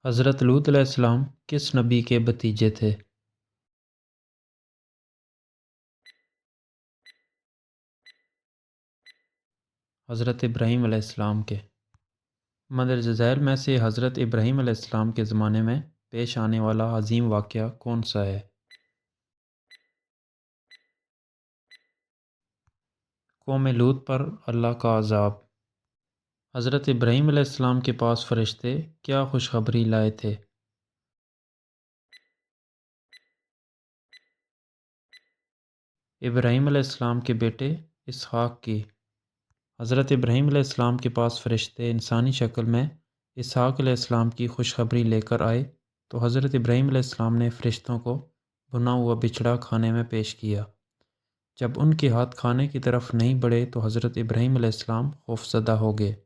حضرت لوط علیہ السلام کس نبی کے بھتیجے تھے؟ حضرت ابراہیم علیہ السلام کے۔ مندرجہ ذیل میں سے حضرت ابراہیم علیہ السلام کے زمانے میں پیش آنے والا عظیم واقعہ کون سا ہے؟ قوم لوط پر اللہ کا عذاب۔ حضرت ابراہیم علیہ السلام کے پاس فرشتے کیا خوشخبری لائے تھے؟ ابراہیم علیہ السلام کے بیٹے اسحاق کی۔ حضرت ابراہیم علیہ السلام کے پاس فرشتے انسانی شکل میں اسحاق علیہ السلام کی خوشخبری لے کر آئے تو حضرت ابراہیم علیہ السلام نے فرشتوں کو بھنا ہوا بچڑا کھانے میں پیش کیا۔ جب ان کے ہاتھ کھانے کی طرف نہیں بڑھے تو حضرت ابراہیم علیہ السلام خوفزدہ ہو گئے۔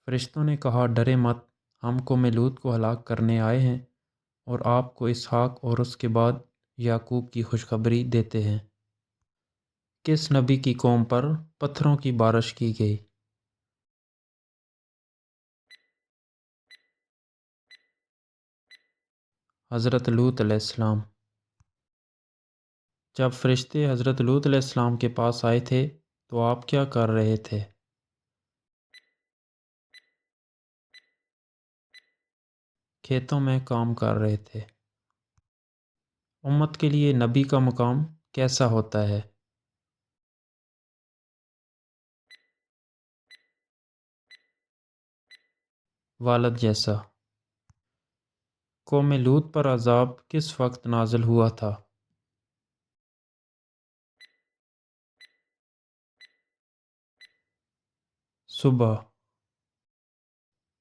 فرشتوں نے کہا، ڈرے مت، ہم قوم لوط کو ہلاک کرنے آئے ہیں اور آپ کو اسحاق اور اس کے بعد یعقوب کی خوشخبری دیتے ہیں۔ کس نبی کی قوم پر پتھروں کی بارش کی گئی؟ حضرت لوط علیہ السلام۔ جب فرشتے حضرت لوط علیہ السلام کے پاس آئے تھے تو آپ کیا کر رہے تھے؟ کھیتوں میں کام کر رہے تھے۔ امت کے لیے نبی کا مقام کیسا ہوتا ہے؟ والد جیسا۔ قوم لوط پر عذاب کس وقت نازل ہوا تھا؟ صبح۔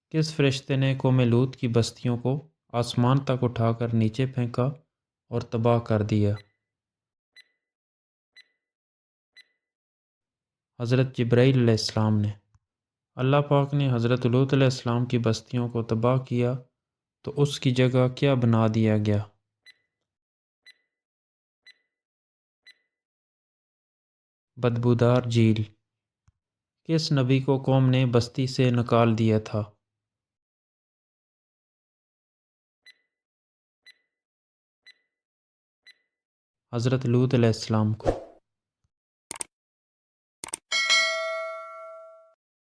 کس فرشتے نے قوم لوط کی بستیوں کو آسمان تک اٹھا کر نیچے پھینکا اور تباہ کر دیا؟ حضرت جبرائیل علیہ السلام نے۔ اللہ پاک نے حضرت لوط علیہ السلام کی بستیوں کو تباہ کیا تو اس کی جگہ کیا بنا دیا گیا؟ بدبودار جھیل۔ کس نبی کو قوم نے بستی سے نکال دیا تھا؟ حضرت لوط علیہ السلام کو۔